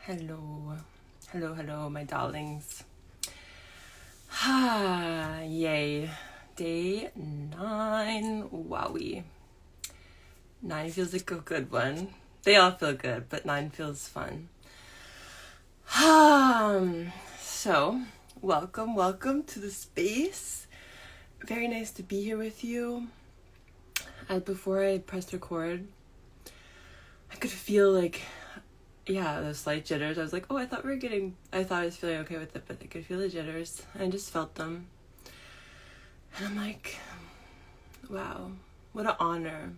Hello, hello, my darlings. Yay. Day 9. Wowie. 9 feels like a good one. They all feel good, but 9 feels fun. So, welcome to the space. Very nice to be here with you. Before I pressed record, I could feel the slight jitters. I was like, I thought I was feeling okay with it, but I could feel the jitters. I just felt them. And I'm like, wow, what an honor.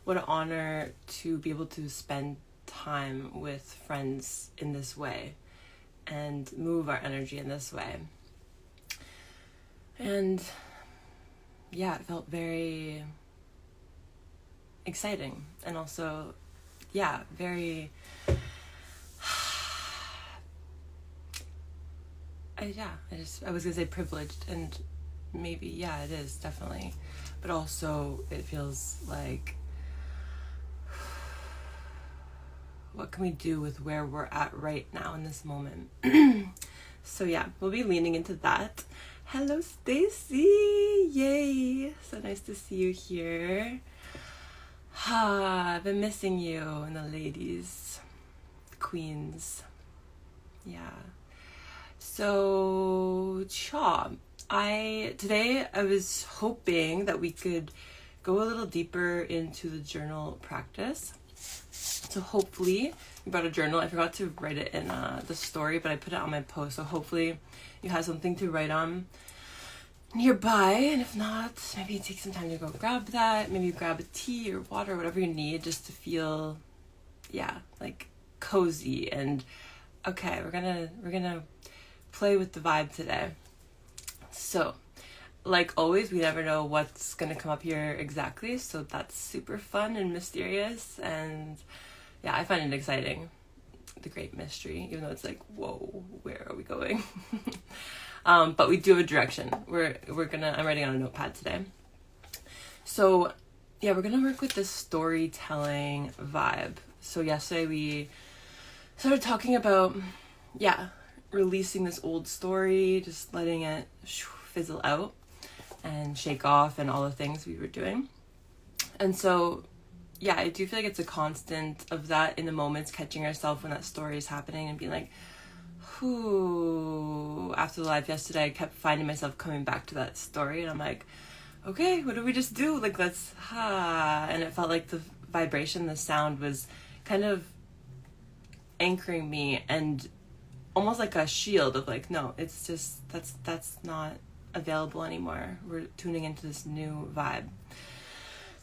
What an honor to be able to spend time with friends in this way and move our energy in this way. And yeah, it felt very exciting and also, very... I was gonna say privileged, and maybe, it is, definitely. But also, it feels like, what can we do with where we're at right now in this moment? So we'll be leaning into that. Hello, Stacy! Yay! So nice to see you here. I've been missing you and the ladies, the queens. So, today I was hoping that we could go a little deeper into the journal practice. So hopefully, you brought a journal. I forgot to write it in the story, but I put it on my post. So hopefully you have something to write on nearby. And if not, maybe take some time to go grab that. Maybe grab a tea or water, whatever you need, just to feel, cozy. And okay, we're gonna play with the vibe today. So, like always, we never know what's gonna come up here exactly, so that's super fun and mysterious, and I find it exciting, the great mystery, even though it's like, whoa, where are we going? But we do have a direction. I'm writing on a notepad today. So we're gonna work with this storytelling vibe. So yesterday we started talking about releasing this old story, just letting it fizzle out and shake off and all the things we were doing. And so, I do feel like it's a constant of that in the moments, catching ourselves when that story is happening and being like, after the live yesterday, I kept finding myself coming back to that story, and I'm like, okay, what do we just do? Let's, and it felt like the vibration, the sound was kind of anchoring me and almost like a shield of no, it's just, that's not available anymore. We're tuning into this new vibe.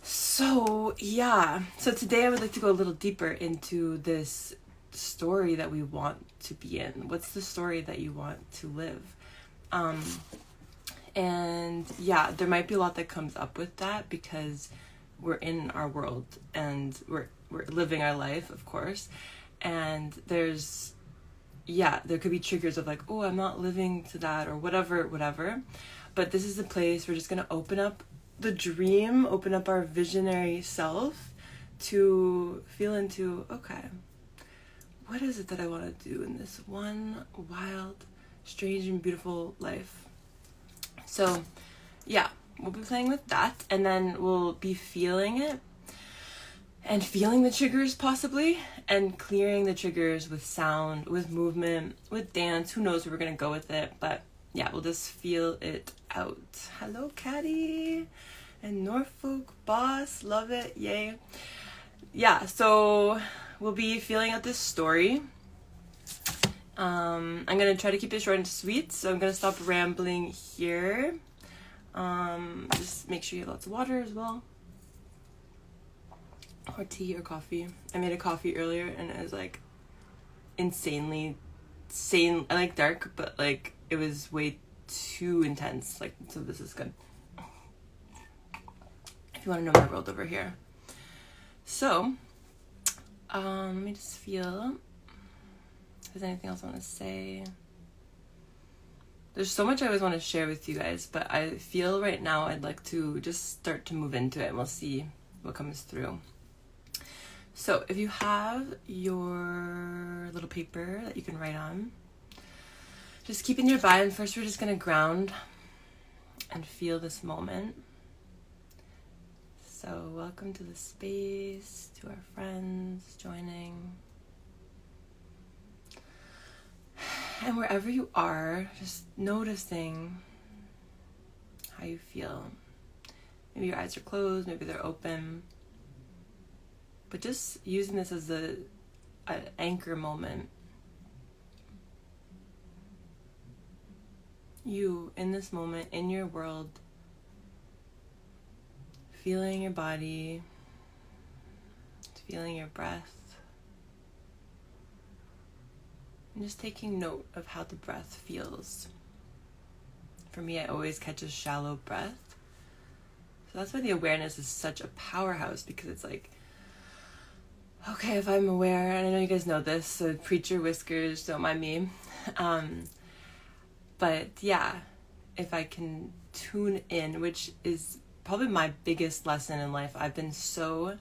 So today I would like to go a little deeper into this story that we want to be in. What's the story that you want to live? And there might be a lot that comes up with that because we're in our world and we're living our life, of course. And there's there could be triggers of I'm not living to that or whatever. But this is a place we're just going to open up the dream, open up our visionary self to feel into, okay, what is it that I want to do in this one wild, strange, and beautiful life? So, we'll be playing with that, and then we'll be feeling it and feeling the triggers possibly, and clearing the triggers with sound, with movement, with dance. Who knows where we're going to go with it, but we'll just feel it out. Hello, Caddy and Norfolk Boss. Love it. Yay. So we'll be feeling out this story. I'm going to try to keep it short and sweet, so I'm going to stop rambling here. Just make sure you have lots of water as well. Or tea or coffee. I made a coffee earlier and it was insanely sane. I like dark, but it was way too intense. So this is good. If you want to know my world over here. So, let me just feel if there's anything else I want to say. There's so much I always want to share with you guys, but I feel right now I'd like to just start to move into it and we'll see what comes through. So if you have your little paper that you can write on, just keep it nearby, and first we're just going to ground and feel this moment. So welcome to the space, to our friends joining. And wherever you are, just noticing how you feel. Maybe your eyes are closed, maybe they're open. But just using this as an anchor moment. You, in this moment, in your world, feeling your body, feeling your breath, and just taking note of how the breath feels. For me, I always catch a shallow breath. So that's why the awareness is such a powerhouse, because it's like, okay, if I'm aware, and I know you guys know this, so preacher whiskers, don't mind me. But yeah, if I can tune in, which is probably my biggest lesson in life. I've been so,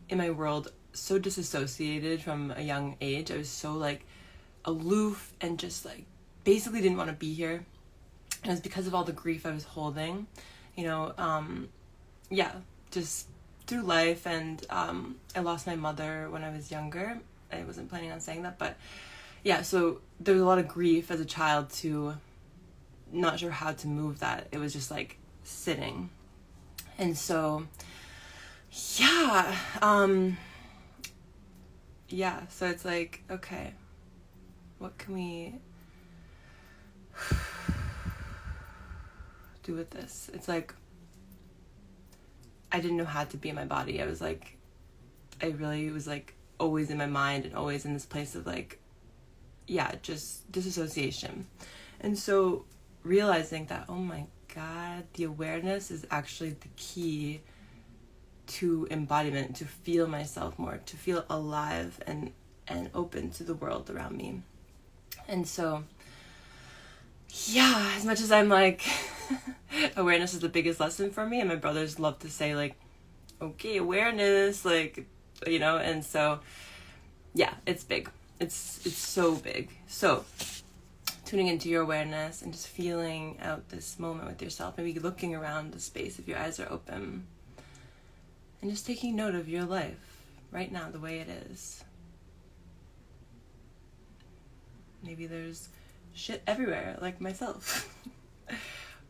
in my world, so disassociated from a young age. I was so like aloof and just like basically didn't want to be here. And it was because of all the grief I was holding, just through life. And I lost my mother when I was younger. I wasn't planning on saying that, but yeah, so there was a lot of grief as a child to not sure how to move that. It was just like sitting. And so, so it's like, okay, what can we do with this? It's like, I didn't know how to be in my body. I was like, I really was like always in my mind and always in this place of like, just disassociation. And so realizing that, oh my God, the awareness is actually the key to embodiment, to feel myself more, to feel alive and open to the world around me. And so, as much as I'm like, awareness is the biggest lesson for me, and my brothers love to say like, okay, awareness, like, and so, it's big. It's so big. So tuning into your awareness and just feeling out this moment with yourself, maybe looking around the space if your eyes are open, and just taking note of your life right now, the way it is. Maybe there's shit everywhere, like myself.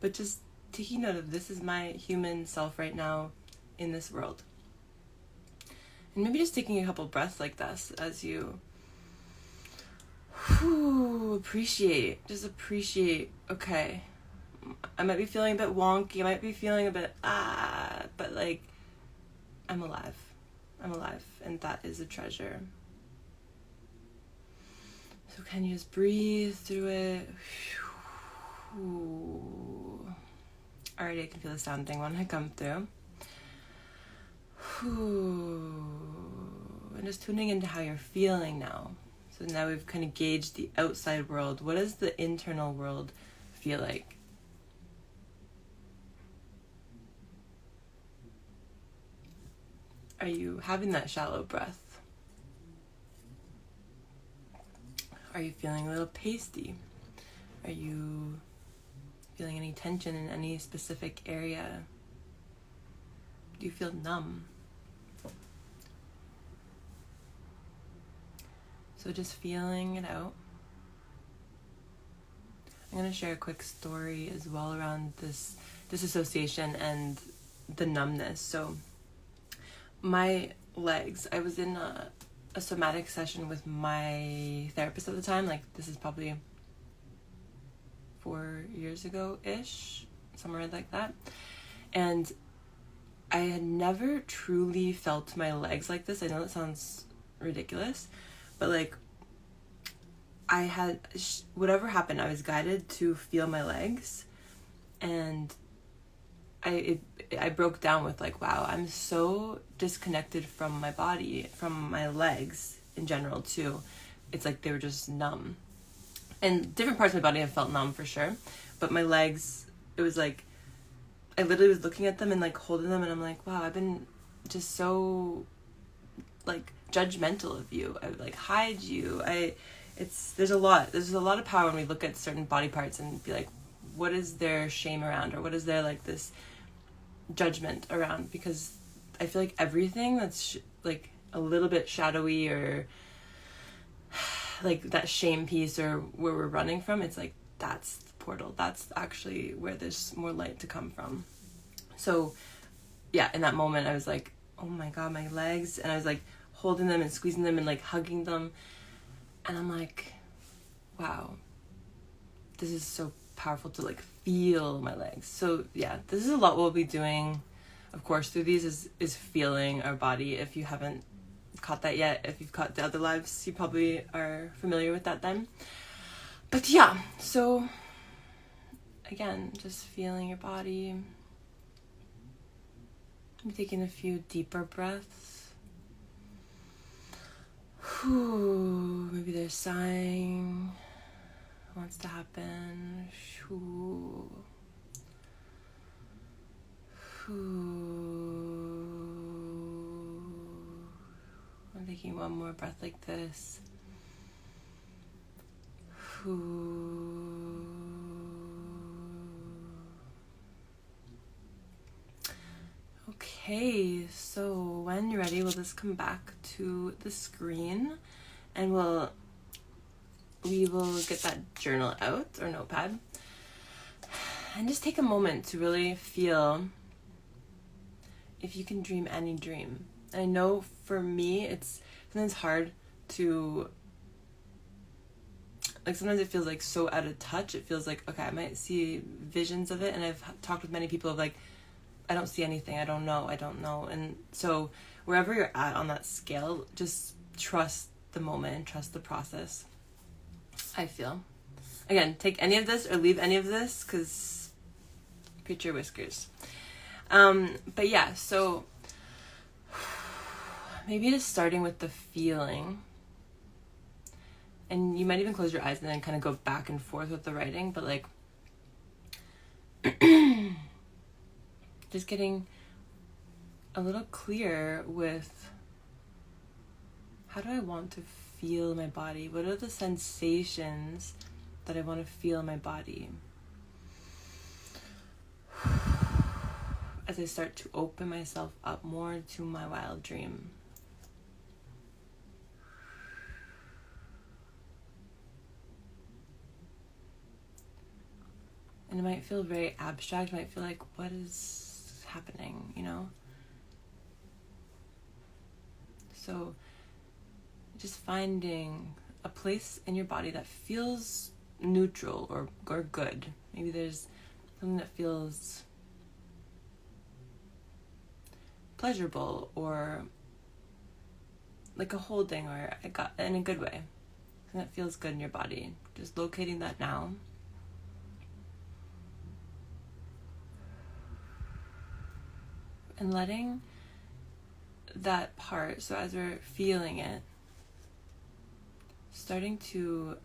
But just taking note of, this is my human self right now in this world. And maybe just taking a couple breaths like this as you appreciate, okay, I might be feeling a bit wonky, I might be feeling a bit, but like, I'm alive, and that is a treasure. So can you just breathe through it? Already I can feel the sound thing when I come through. And just tuning into how you're feeling now. So now we've kind of gauged the outside world. What does the internal world feel like? Are you having that shallow breath? Are you feeling a little pasty? Are you feeling any tension in any specific area? Do you feel numb? So just feeling it out. I'm going to share a quick story as well around this disassociation and the numbness. So my legs, I was in a somatic session with my therapist at the time. Like, this is probably 4 years ago-ish, somewhere like that. And I had never truly felt my legs like this. I know that sounds ridiculous, but like, I had, whatever happened, I was guided to feel my legs, and I broke down with like, wow, I'm so disconnected from my body, from my legs in general too. It's like they were just numb. And different parts of my body have felt numb for sure, but my legs, it was like, I literally was looking at them and like holding them, and I'm like, wow, I've been just so like judgmental of you. I would like hide you. There's a lot of power when we look at certain body parts and be like, what is their shame around, or what is there like this judgment around? Because I feel like everything that's like a little bit shadowy, or like that shame piece, or where we're running from, it's like that's the portal. That's actually where there's more light to come from. So yeah, in that moment I was like, oh my god, my legs, and I was like holding them and squeezing them and like hugging them, and I'm like, wow, this is so powerful to like feel my legs. So yeah, this is a lot we'll be doing, of course, through these is feeling our body. If you haven't caught that yet, if you've caught the other lives, you probably are familiar with that then. But yeah, so again, just feeling your body. I'm taking a few deeper breaths. Maybe there's sighing wants to happen. I'm taking one more breath like this. Okay, so when you're ready, we'll just come back to the screen, and we will get that journal out, or notepad, and just take a moment to really feel if you can dream any dream. And I know for me, it's sometimes hard to, like, sometimes it feels like so out of touch. It feels like, okay, I might see visions of it, and I've talked with many people of like, I don't see anything, I don't know. And so wherever you're at on that scale, just trust the moment, trust the process, I feel. Again, take any of this or leave any of this, because preach your whiskers. But yeah, so maybe just starting with the feeling, and you might even close your eyes and then kind of go back and forth with the writing, but like just getting a little clear with, how do I want to feel my body? What are the sensations that I want to feel in my body? As I start to open myself up more to my wild dream. And it might feel very abstract. It might feel like, what is happening, you know? So just finding a place in your body that feels neutral or good. Maybe there's something that feels pleasurable, or like a holding, or in a good way. Something that feels good in your body. Just locating that now. And letting that part, so as we're feeling it, starting to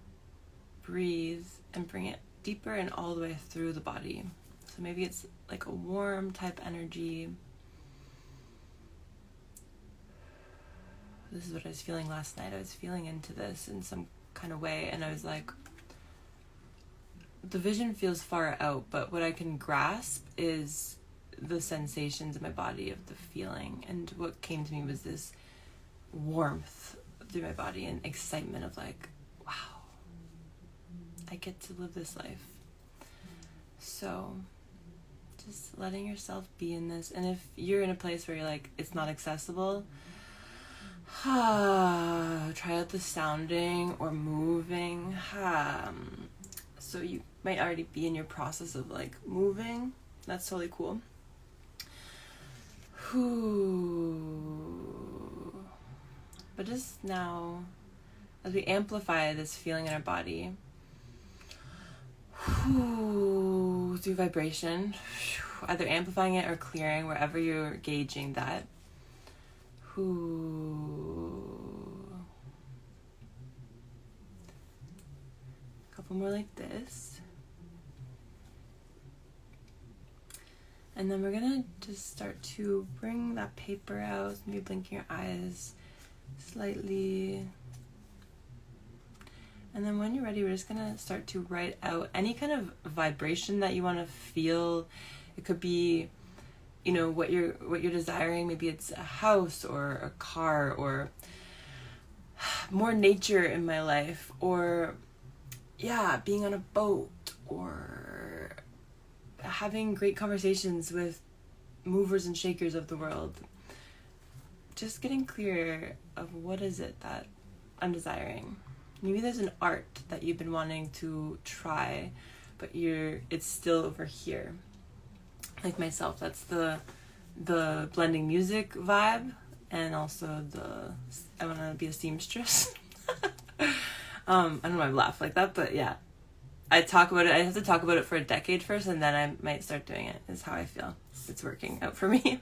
breathe and bring it deeper and all the way through the body. So maybe it's like a warm type energy. This is what I was feeling last night. I was feeling into this in some kind of way, and I was like, the vision feels far out, but what I can grasp is the sensations in my body of the feeling. And what came to me was this warmth through my body and excitement of like, wow, I get to live this life. So just letting yourself be in this. And if you're in a place where you're like, it's not accessible, try out the sounding or moving. So you might already be in your process of like moving. That's totally cool. But just now, as we amplify this feeling in our body, through vibration, either amplifying it or clearing, wherever you're gauging that. A couple more like this. And then we're gonna just start to bring that paper out, maybe blinking your eyes, slightly. And then when you're ready, we're just gonna start to write out any kind of vibration that you want to feel. It could be, you know, what you're desiring. Maybe it's a house or a car, or more nature in my life, or being on a boat, or having great conversations with movers and shakers of the world. Just getting clear of what is it that I'm desiring. Maybe there's an art that you've been wanting to try, but it's still over here. Like myself, that's the blending music vibe, and also I want to be a seamstress. I don't know why I laugh like that, but yeah. I talk about it. I have to talk about it for a decade first, and then I might start doing it, is how I feel. It's working out for me.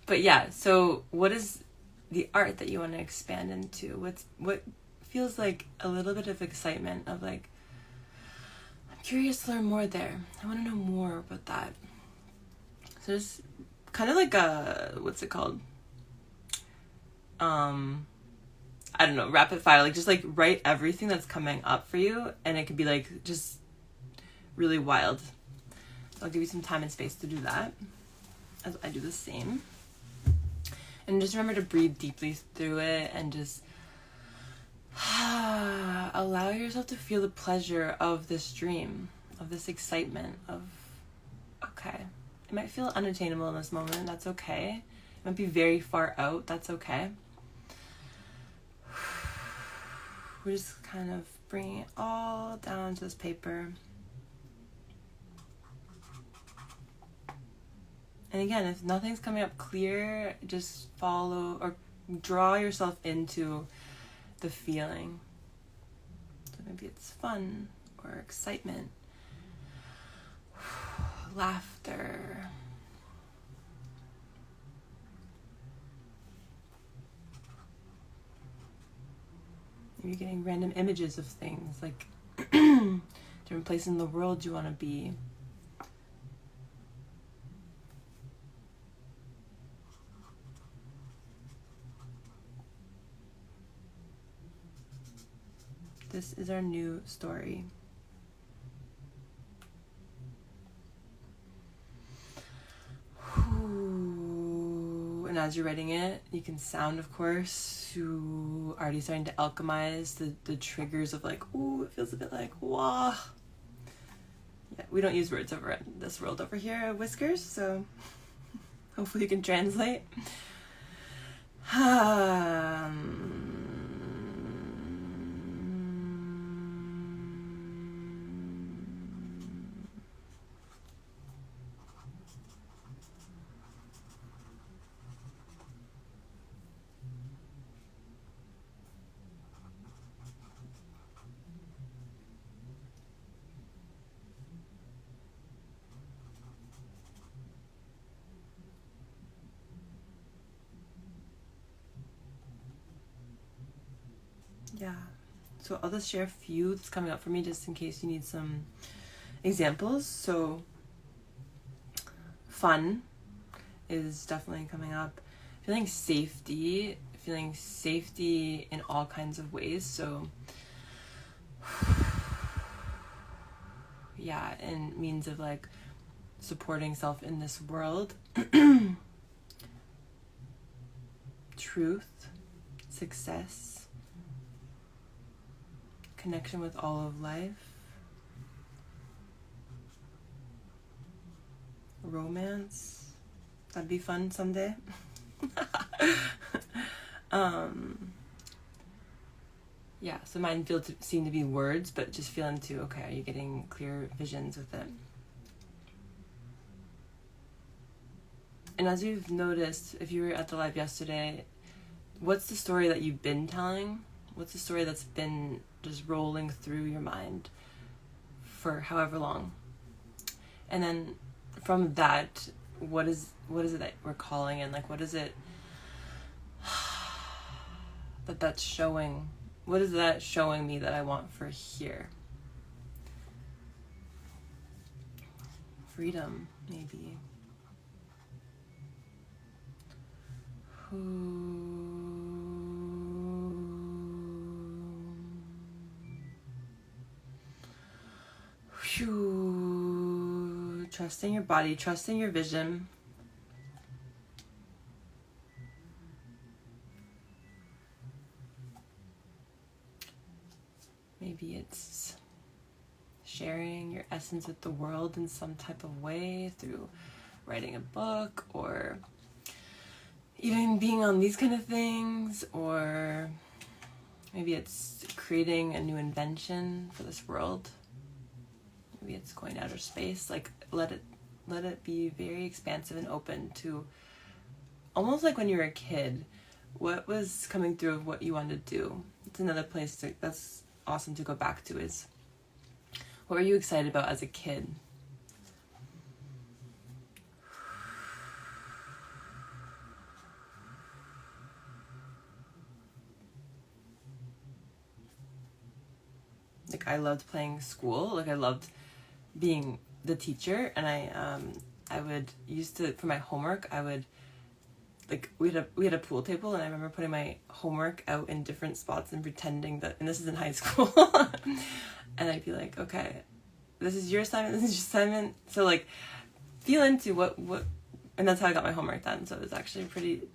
But yeah, so what is the art that you want to expand into? What feels like a little bit of excitement of like, I'm curious to learn more there. I want to know more about that. So it's kind of like what's it called? I don't know, rapid fire, like just like write everything that's coming up for you, and it could be like just really wild. So I'll give you some time and space to do that, as I do the same. And just remember to breathe deeply through it, and just allow yourself to feel the pleasure of this dream, of this excitement of, okay, it might feel unattainable in this moment, that's okay. It might be very far out, that's okay. We're just kind of bringing it all down to this paper. And again, if nothing's coming up clear, just follow or draw yourself into the feeling. So maybe it's fun or excitement, laughter. You're getting random images of things, like different places in the world you want to be. This is our new story. And as you're writing it, you can sound, of course, you already starting to alchemize the triggers of like, ooh, it feels a bit like, wah. Yeah, we don't use words over in this world over here, Whiskers, so hopefully you can translate. Yeah, so I'll just share a few that's coming up for me just in case you need some examples. So fun is definitely coming up. Feeling safety in all kinds of ways. So yeah, in means of like supporting self in this world. Truth, success, connection with all of life, romance, that'd be fun someday. Yeah, so mine seem to be words, but just feeling too, okay, are you getting clear visions with it? And as you've noticed, if you were at the live yesterday, what's the story that you've been telling? What's the story that's been just rolling through your mind for however long? And then from that, what is it that we're calling in? Like, what is it that's showing? What is that showing me that I want for here? Freedom, maybe. Ooh. 'Cause Trusting your body, trusting your vision. Maybe it's sharing your essence with the world in some type of way through writing a book, or even being on these kind of things, or maybe it's creating a new invention for this world. Maybe it's going to outer space. Like, let it be very expansive and open to, almost like when you were a kid, what was coming through of what you wanted to do. It's another place that's awesome to go back to, is what were you excited about as a kid? Like, I loved playing school. Like, I loved being the teacher, and I would used to, for my homework, I would, like, we had a pool table, and I remember putting my homework out in different spots and pretending that, and this is in high school, and I'd be like, okay, this is your assignment, this is your assignment. So, like, feel into what, and that's how I got my homework done. So it was actually pretty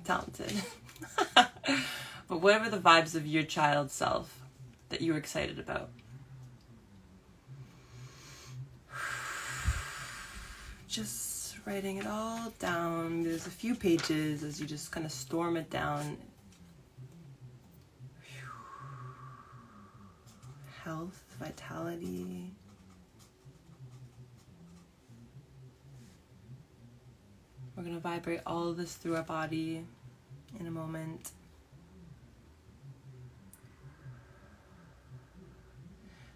talented. But whatever the vibes of your child self that you were excited about. Just writing it all down. There's a few pages as you just kind of storm it down. Health, vitality. We're going to vibrate all of this through our body in a moment.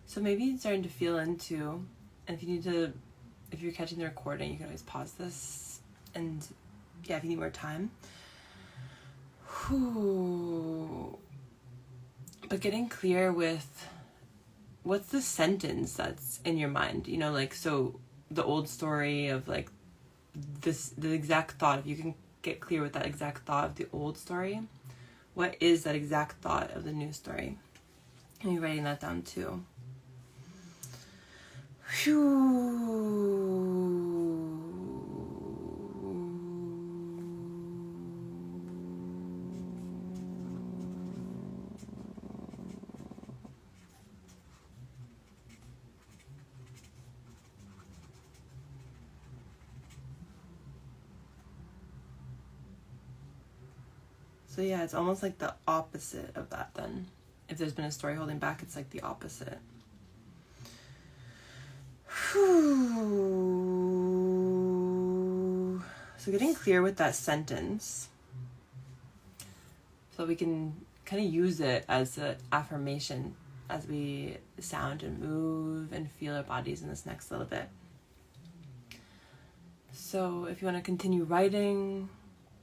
So maybe it's starting to feel into, and if you're catching the recording, you can always pause this, and yeah, if you need more time. But getting clear with what's the sentence that's in your mind, you know, like, so the old story of like the exact thought, if you can get clear with that exact thought of the old story, what is that exact thought of the new story? And you're writing that down too. So yeah, it's almost like the opposite of that then. If there's been a story holding back, it's like the opposite. So getting clear with that sentence, so we can kind of use it as an affirmation as we sound and move and feel our bodies in this next little bit. So if you want to continue writing,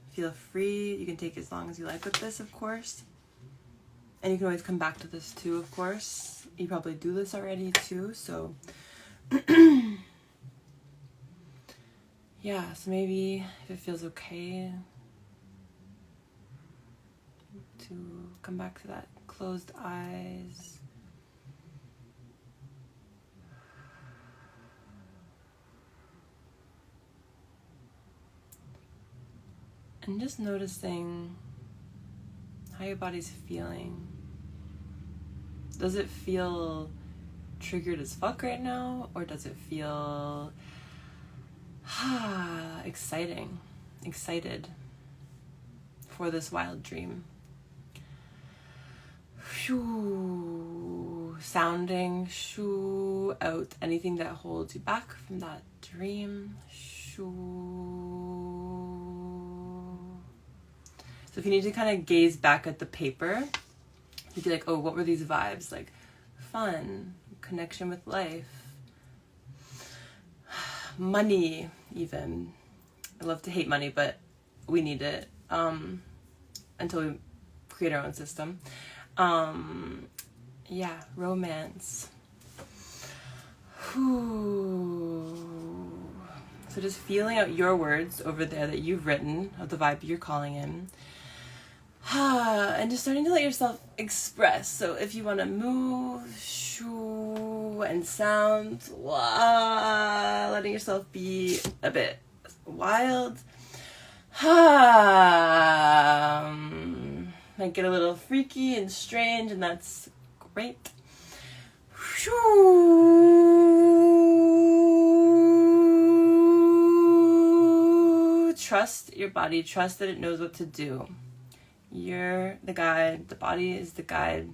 feel free. You can take as long as you like with this, of course. And you can always come back to this too, of course. You probably do this already too, so yeah, so maybe if it feels okay to come back to that closed eyes. And just noticing how your body's feeling. Does it feel triggered as fuck right now? Or does it feel excited for this wild dream? Sounding out anything that holds you back from that dream. So if you need to kind of gaze back at the paper, you'd be like, oh, what were these vibes? Like fun, connection with life, money even. I love to hate money, but we need it until we create our own system. Yeah, romance. So just feeling out your words over there that you've written of the vibe you're calling in. And just starting to let yourself express. So if you want to move, shoo, and sound, letting yourself be a bit wild. Might get a little freaky and strange, and that's great. Shoo. Trust your body. Trust that it knows what to do. You're the guide. The body is the guide.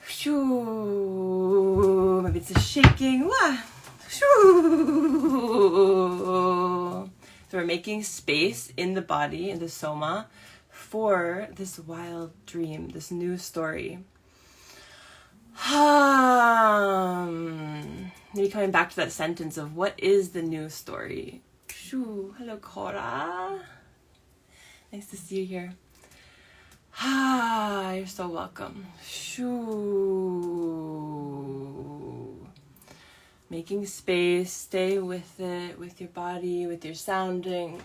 Shoo. Maybe it's a shaking. Shoo. So we're making space in the body, in the soma, for this wild dream, this new story. Maybe coming back to that sentence of what is the new story? Shoo. Hello, Cora. Nice to see you here. You're so welcome. Shoo. Making space, stay with it, with your body, with your sounding.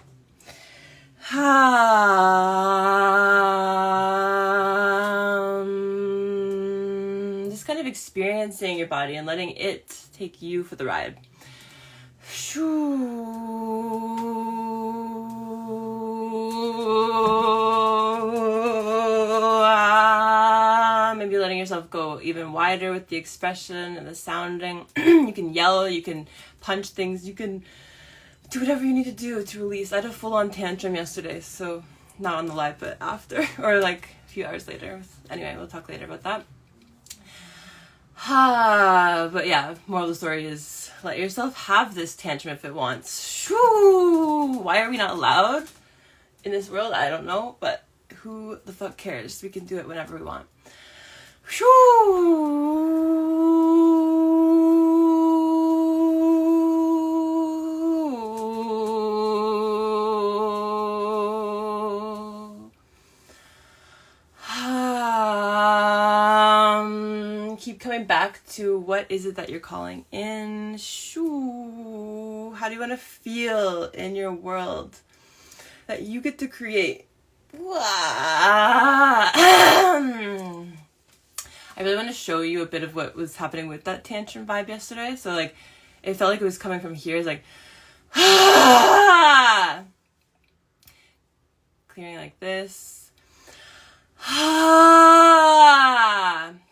Just kind of experiencing your body and letting it take you for the ride. Maybe letting yourself go even wider with the expression and the sounding. You can yell, you can punch things, you can do whatever you need to do to release. I had a full-on tantrum yesterday, so not on the live, but after, or like a few hours later. Anyway, we'll talk later about that. But yeah, moral of the story is let yourself have this tantrum if it wants. Shoo! Why are we not allowed in this world? I don't know, but who the fuck cares? We can do it whenever we want. Keep coming back to what is it that you're calling in. Shoo. How do you want to feel in your world that you get to create? I really want to show you a bit of what was happening with that tantrum vibe yesterday. So like, it felt like it was coming from here. It's like, clearing like this.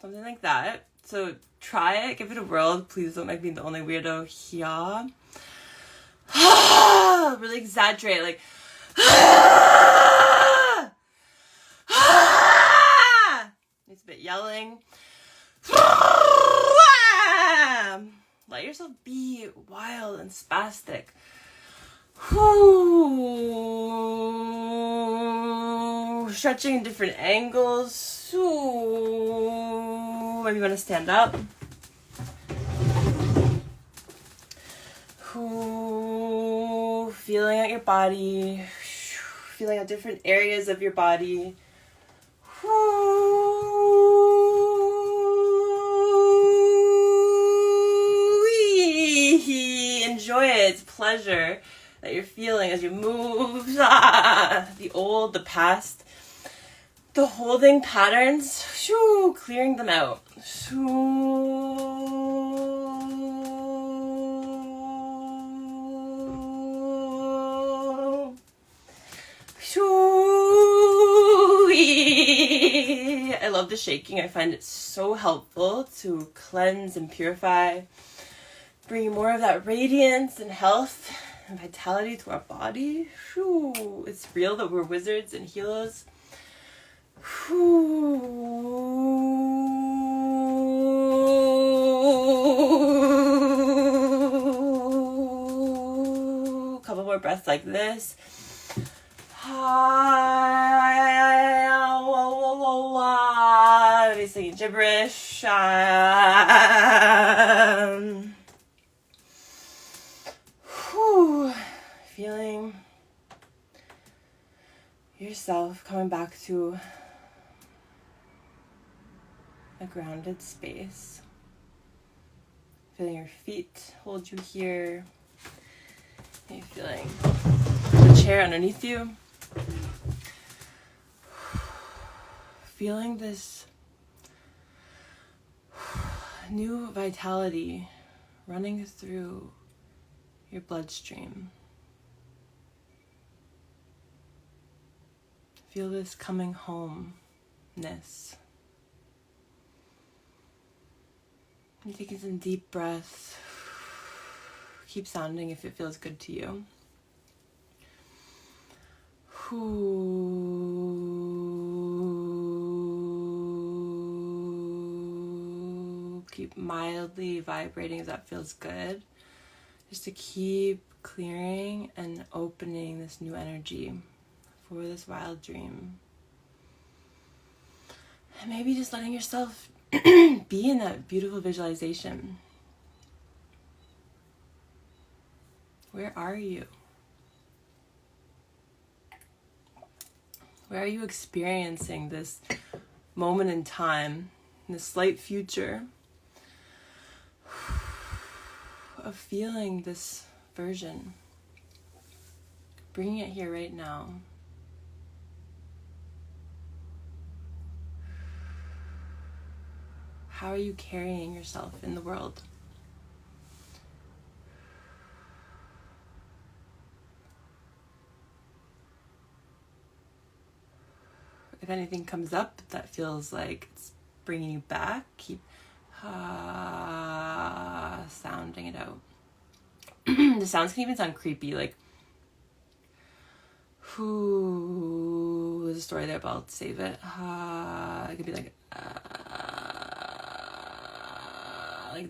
Something like that. So try it, give it a whirl. Please don't make me the only weirdo here. Really exaggerate, like, it's a bit yelling. Let yourself be wild and spastic. Stretching in different angles. Maybe you want to stand up. Feeling out your body. Feeling out different areas of your body. Enjoy it. It's pleasure that you're feeling as you move. The old, the past, the holding patterns. Clearing them out. I love the shaking. I find it so helpful to cleanse and purify, bringing more of that radiance and health and vitality to our body. It's real that we're wizards and healers. Couple more breaths like this. Maybe singing gibberish. Feeling yourself coming back to a grounded space. Feeling your feet hold you here. Maybe feeling the chair underneath you. feeling this new vitality running through your bloodstream. Feel this coming home-ness. You're taking some deep breaths. Keep sounding if it feels good to you. Keep mildly vibrating if that feels good. Just to keep clearing and opening this new energy for this wild dream. And maybe just letting yourself be in that beautiful visualization. Where are you? Where are you experiencing this moment in time, this slight future of feeling this version? Bringing it here right now. How are you carrying yourself in the world? If anything comes up that feels like it's bringing you back, keep sounding it out. The sounds can even sound creepy, like there's a story there, but I'll save it. It could be like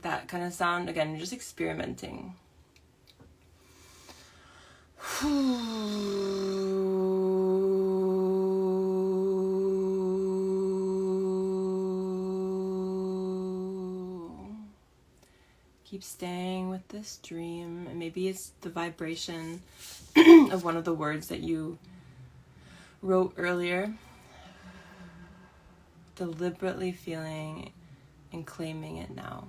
that kind of sound. Again, you're just experimenting. Keep staying with this dream, and maybe it's the vibration of one of the words that you wrote earlier. Deliberately feeling and claiming it now.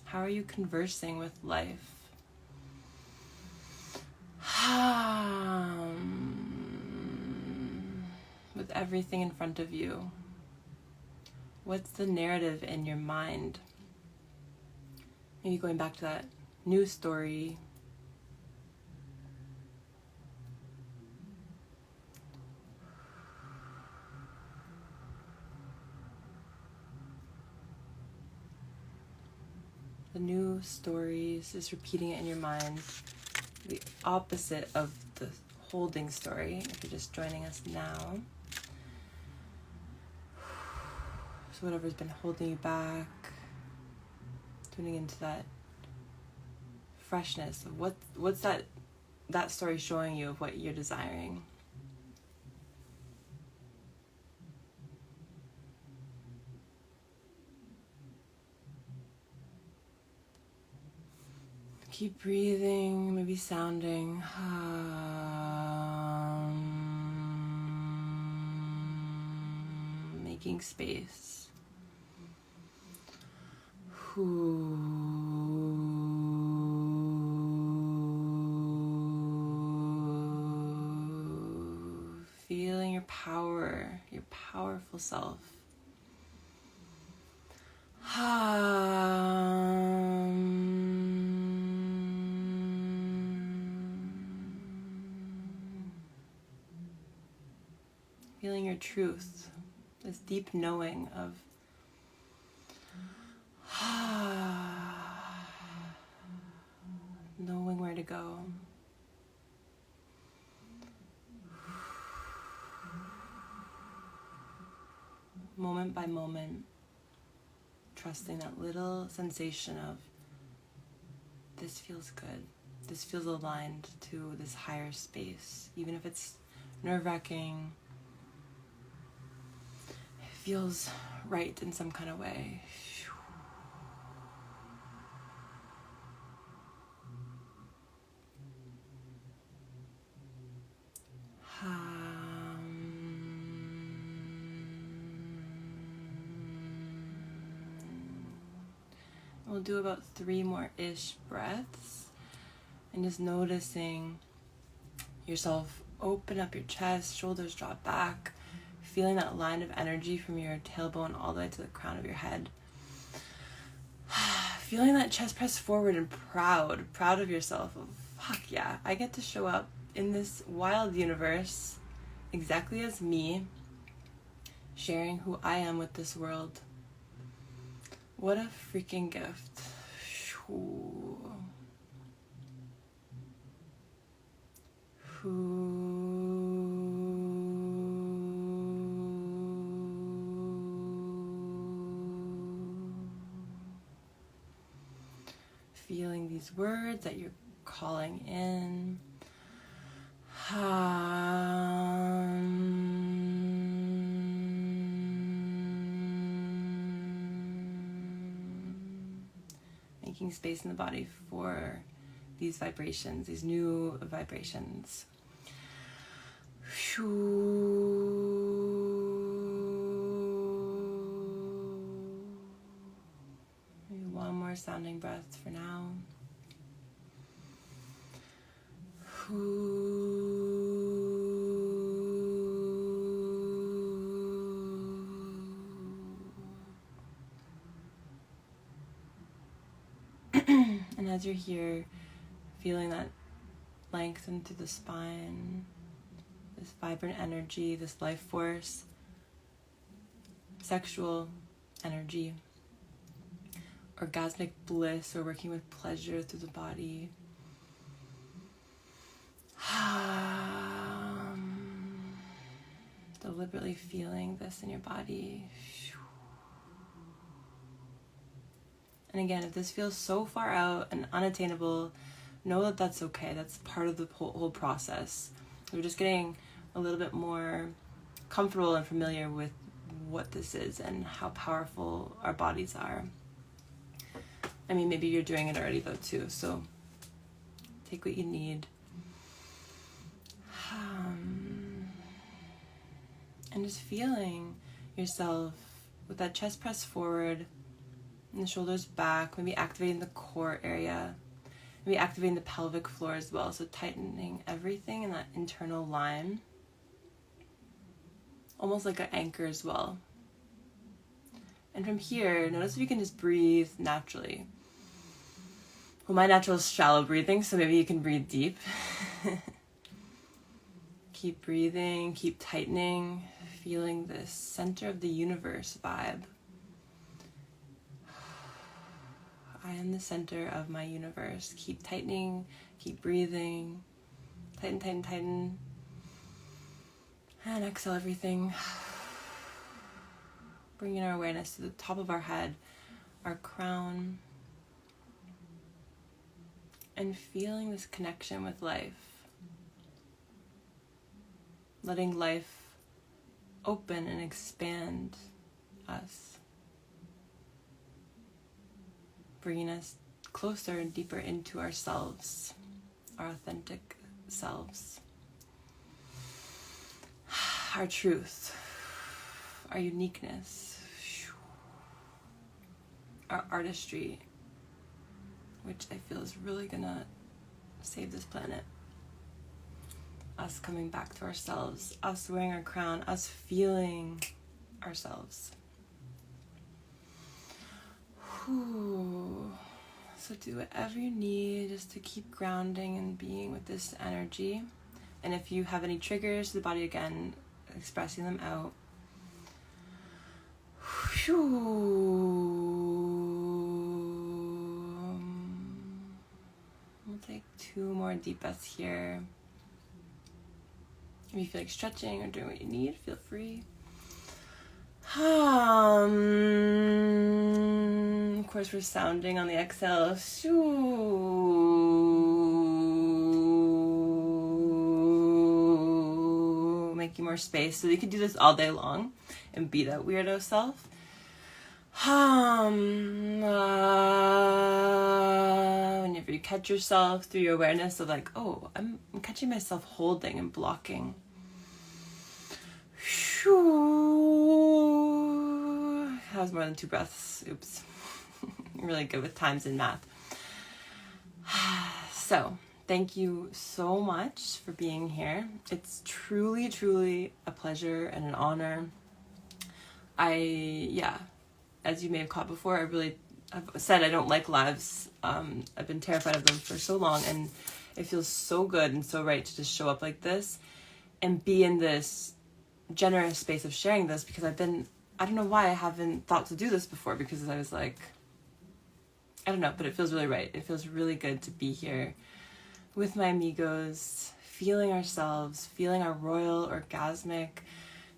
How are you conversing with life? With everything in front of you. What's the narrative in your mind? Maybe going back to that news story. The new stories is repeating it in your mind. The opposite of the holding story, if you're just joining us now. So whatever's been holding you back, tuning into that freshness of what's that story showing you of what you're desiring. Keep breathing, maybe sounding. Making space. Feeling your power, your powerful self. Feeling your truth, this deep knowing of knowing where to go. Moment by moment, trusting that little sensation of this feels good. This feels aligned to this higher space. Even if it's nerve-wracking, it feels right in some kind of way. We'll do about 3 more-ish breaths. And just noticing yourself open up your chest, shoulders drop back, feeling that line of energy from your tailbone all the way to the crown of your head. Feeling that chest press forward and proud of yourself. Fuck yeah, I get to show up in this wild universe exactly as me, sharing who I am with this world. What a freaking gift. Feeling these words that you're calling in. Making space in the body for these vibrations, these new vibrations. Maybe one more sounding breath for now. And as you're here, feeling that lengthen through the spine, this vibrant energy, this life force, sexual energy, orgasmic bliss, or working with pleasure through the body. Deliberately feeling this in your body. And again, if this feels so far out and unattainable, know that that's okay. That's part of the whole process. We're just getting a little bit more comfortable and familiar with what this is and how powerful our bodies are. I mean, maybe you're doing it already though too, so take what you need. And just feeling yourself with that chest press forward and the shoulders back, maybe activating the core area, maybe activating the pelvic floor as well, so tightening everything in that internal line, almost like an anchor as well. And from here, notice if you can just breathe naturally. Well, my natural is shallow breathing, so maybe you can breathe deep. Keep breathing, keep tightening, feeling this center of the universe vibe. I am the center of my universe. Keep tightening, keep breathing. Tighten, tighten, tighten. And exhale everything. Bringing our awareness to the top of our head, our crown. And feeling this connection with life. Letting life open and expand us. Bringing us closer and deeper into ourselves, our authentic selves. Our truth, our uniqueness, our artistry, which I feel is really gonna save this planet. Us coming back to ourselves, us wearing our crown, us feeling ourselves. So do whatever you need just to keep grounding and being with this energy. And if you have any triggers to the body, again, expressing them out. We'll take 2 more deep breaths here. If you feel like stretching or doing what you need, feel free. Of course, we're sounding on the exhale. Making more space. So you can do this all day long and be that weirdo self. Whenever you catch yourself through your awareness of like, oh, I'm catching myself holding and blocking. That was more than 2 breaths. Oops. really good with times and math. So thank you so much for being here. It's truly, truly a pleasure and an honor. As you may have caught before, I've said I don't like lives. I've been terrified of them for so long, and it feels so good and so right to just show up like this and be in this generous space of sharing this, because I don't know why I haven't thought to do this before, because I was like, I don't know, but it feels really right. It feels really good to be here with my amigos, feeling ourselves, feeling our royal, orgasmic,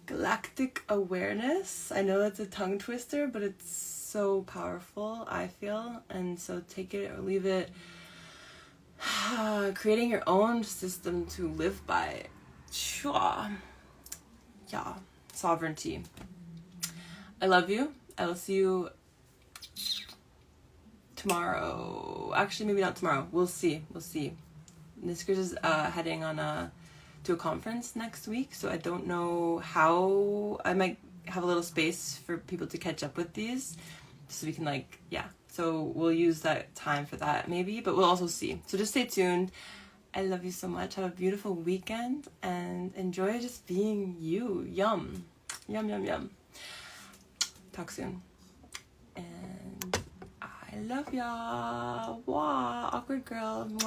galactic awareness. I know that's a tongue twister, but it's so powerful, I feel. And so take it or leave it. Creating your own system to live by. Sure. Yeah. Sovereignty. I love you. I will see you tomorrow. Actually, maybe not tomorrow. We'll see. Niskers is heading on to a conference next week, so I don't know how. I might have a little space for people to catch up with these, so we can so we'll use that time for that maybe, but we'll also see. So just stay tuned. I love you so much. Have a beautiful weekend and enjoy just being you. Yum. Yum, yum, yum. Talk soon. And I love y'all. Wah, awkward girl. Mwah.